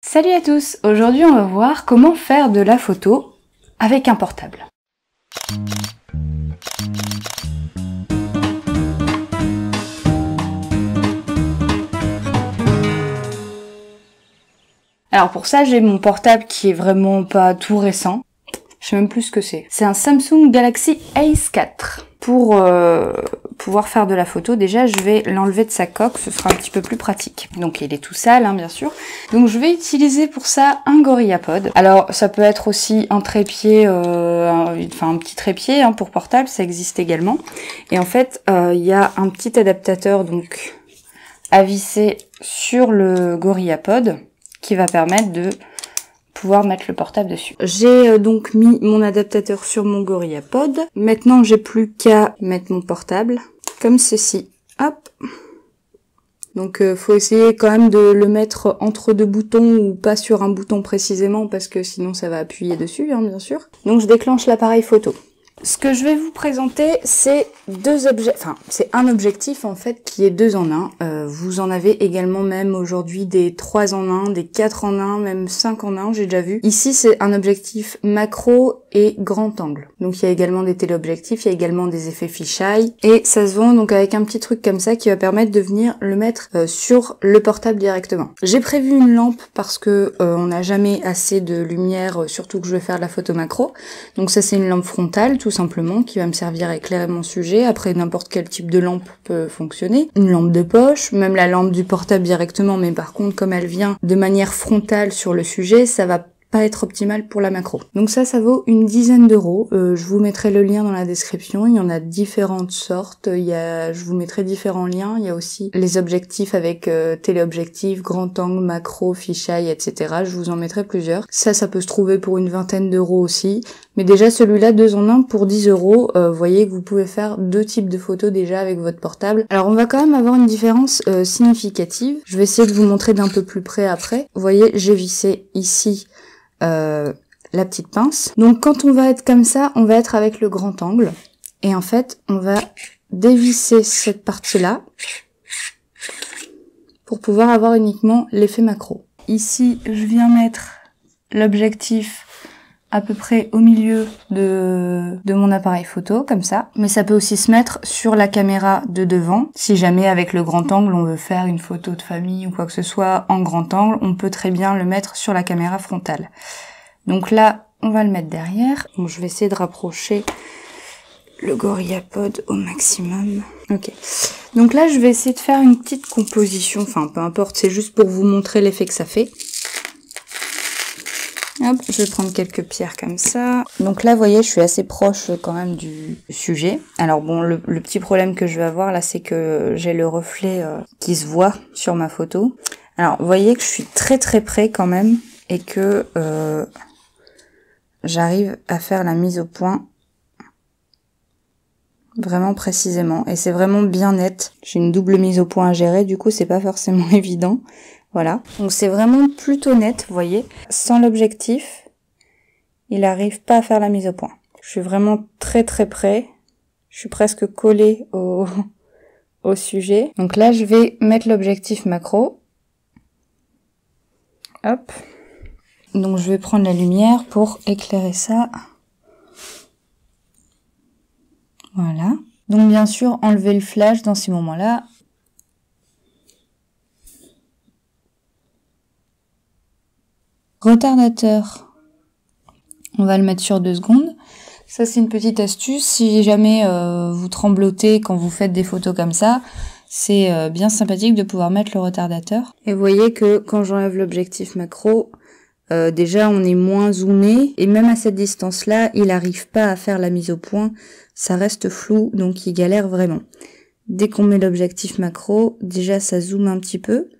Salut à tous! Aujourd'hui on va voir comment faire de la photo avec un portable. Alors pour ça j'ai mon portable qui est vraiment pas tout récent. Je sais même plus ce que c'est. C'est un Samsung Galaxy Ace 4. Pour pouvoir faire de la photo, déjà je vais l'enlever de sa coque, ce sera un petit peu plus pratique. Donc il est tout sale hein, bien sûr. Donc je vais utiliser pour ça un GorillaPod. Alors ça peut être aussi un trépied, un petit trépied hein, pour portable, ça existe également. Et en fait il y a un petit adaptateur donc à visser sur le GorillaPod qui va permettre de pouvoir mettre le portable dessus. J'ai donc mis mon adaptateur sur mon GorillaPod. Maintenant, j'ai plus qu'à mettre mon portable comme ceci. Hop. Donc, faut essayer quand même de le mettre entre deux boutons ou pas sur un bouton précisément parce que sinon ça va appuyer dessus, hein, bien sûr. Donc, je déclenche l'appareil photo. Ce que je vais vous présenter, c'est c'est un objectif en fait qui est 2 en 1. Vous en avez également même aujourd'hui des 3 en 1, des 4 en 1, même 5 en 1, j'ai déjà vu. Ici, c'est un objectif macro et grand angle. Donc il y a également des téléobjectifs, il y a également des effets fisheye et ça se vend donc avec un petit truc comme ça qui va permettre de venir le mettre sur le portable directement. J'ai prévu une lampe parce que on n'a jamais assez de lumière, surtout que je vais faire de la photo macro. Donc ça c'est une lampe frontale tout simplement qui va me servir à éclairer mon sujet. Après n'importe quel type de lampe peut fonctionner. Une lampe de poche, même la lampe du portable directement, mais par contre comme elle vient de manière frontale sur le sujet, ça va pas être optimal pour la macro. Donc ça vaut une dizaine d'euros. Je vous mettrai le lien dans la description. Il y en a différentes sortes. Je vous mettrai différents liens. Il y a aussi les objectifs avec téléobjectif, grand angle, macro, fisheye, etc. Je vous en mettrai plusieurs. Ça peut se trouver pour une vingtaine d'euros aussi. Mais déjà celui-là 2 en 1 pour 10 euros. Vous voyez que vous pouvez faire 2 types de photos déjà avec votre portable. Alors on va quand même avoir une différence significative. Je vais essayer de vous montrer d'un peu plus près après. Vous voyez, j'ai vissé ici la petite pince. Donc quand on va être comme ça, on va être avec le grand angle. Et en fait, on va dévisser cette partie-là pour pouvoir avoir uniquement l'effet macro. Ici, je viens mettre l'objectif à peu près au milieu de mon appareil photo, comme ça. Mais ça peut aussi se mettre sur la caméra de devant. Si jamais avec le grand angle, on veut faire une photo de famille ou quoi que ce soit en grand angle, on peut très bien le mettre sur la caméra frontale. Donc là, on va le mettre derrière. Bon, je vais essayer de rapprocher le GorillaPod au maximum. Ok. Donc là, je vais essayer de faire une petite composition. Enfin, peu importe, c'est juste pour vous montrer l'effet que ça fait. Hop, je vais prendre quelques pierres comme ça. Donc là, vous voyez, je suis assez proche quand même du sujet. Alors bon, le petit problème que je vais avoir là, c'est que j'ai le reflet qui se voit sur ma photo. Alors, vous voyez que je suis très très près quand même et que j'arrive à faire la mise au point vraiment précisément. Et c'est vraiment bien net. J'ai une double mise au point à gérer, du coup, c'est pas forcément évident. Voilà, donc c'est vraiment plutôt net, vous voyez. Sans l'objectif, il n'arrive pas à faire la mise au point. Je suis vraiment très très près. Je suis presque collée au sujet. Donc là, je vais mettre l'objectif macro. Hop. Donc je vais prendre la lumière pour éclairer ça. Voilà. Donc bien sûr, enlever le flash dans ces moments-là. Retardateur, on va le mettre sur 2 secondes. Ça c'est une petite astuce, si jamais vous tremblotez quand vous faites des photos comme ça, c'est bien sympathique de pouvoir mettre le retardateur. Et vous voyez que quand j'enlève l'objectif macro, déjà on est moins zoomé, et même à cette distance-là, il n'arrive pas à faire la mise au point, ça reste flou, donc il galère vraiment. Dès qu'on met l'objectif macro, déjà ça zoome un petit peu.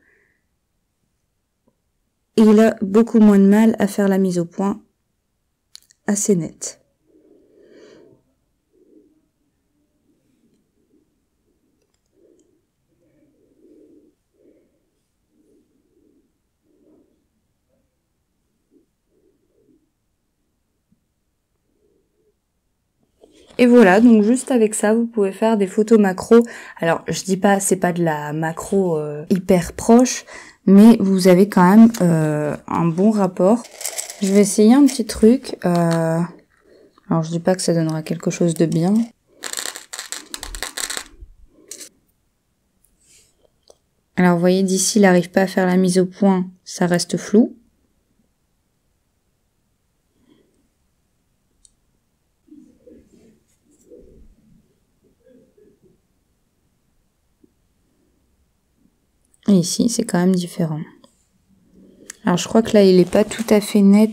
Et il a beaucoup moins de mal à faire la mise au point assez nette. Et voilà, donc juste avec ça, vous pouvez faire des photos macro. Alors, je dis pas, c'est pas de la macro hyper proche, mais vous avez quand même un bon rapport. Je vais essayer un petit truc. Alors je dis pas que ça donnera quelque chose de bien. Alors vous voyez d'ici, il n'arrive pas à faire la mise au point, ça reste flou. Et ici, c'est quand même différent. Alors je crois que là, il n'est pas tout à fait net.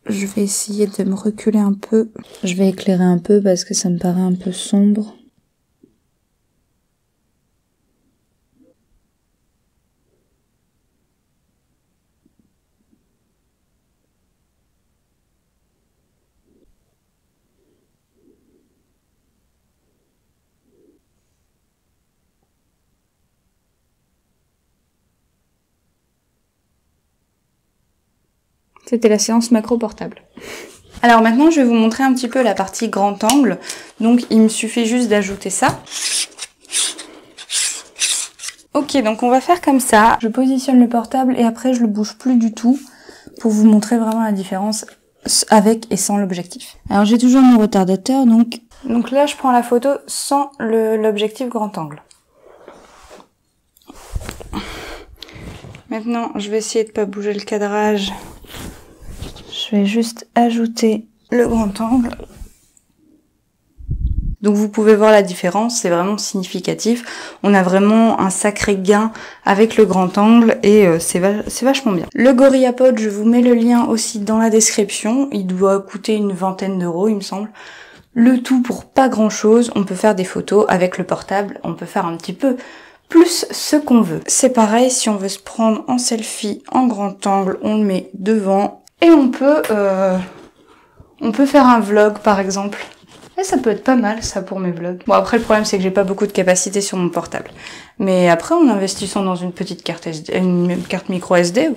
Je vais essayer de me reculer un peu. Je vais éclairer un peu parce que ça me paraît un peu sombre. C'était la séance macro portable. Alors maintenant, je vais vous montrer un petit peu la partie grand angle. Donc, il me suffit juste d'ajouter ça. Ok, donc on va faire comme ça. Je positionne le portable et après, je le bouge plus du tout pour vous montrer vraiment la différence avec et sans l'objectif. Alors, j'ai toujours mon retardateur, donc là, je prends la photo sans l'objectif grand angle. Maintenant, je vais essayer de pas bouger le cadrage. Je vais juste ajouter le grand angle. Donc vous pouvez voir la différence, c'est vraiment significatif. On a vraiment un sacré gain avec le grand angle et c'est vachement bien. Le GorillaPod, je vous mets le lien aussi dans la description. Il doit coûter une vingtaine d'euros, il me semble. Le tout pour pas grand chose. On peut faire des photos avec le portable, on peut faire un petit peu plus ce qu'on veut. C'est pareil, si on veut se prendre en selfie en grand angle, on le met devant. Et on peut faire un vlog par exemple. Et ça peut être pas mal ça pour mes vlogs. Bon après le problème c'est que j'ai pas beaucoup de capacité sur mon portable. Mais après en investissant dans une petite carte SD, une carte micro SD,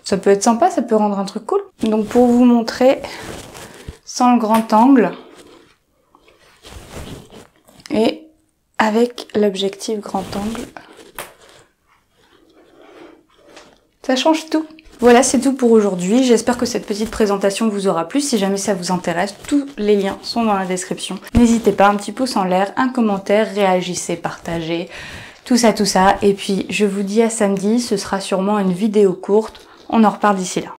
ça peut être sympa, ça peut rendre un truc cool. Donc pour vous montrer sans le grand angle et avec l'objectif grand angle, ça change tout. Voilà, c'est tout pour aujourd'hui. J'espère que cette petite présentation vous aura plu. Si jamais ça vous intéresse, tous les liens sont dans la description. N'hésitez pas, un petit pouce en l'air, un commentaire, réagissez, partagez, tout ça. Et puis, je vous dis à samedi, ce sera sûrement une vidéo courte. On en reparle d'ici là.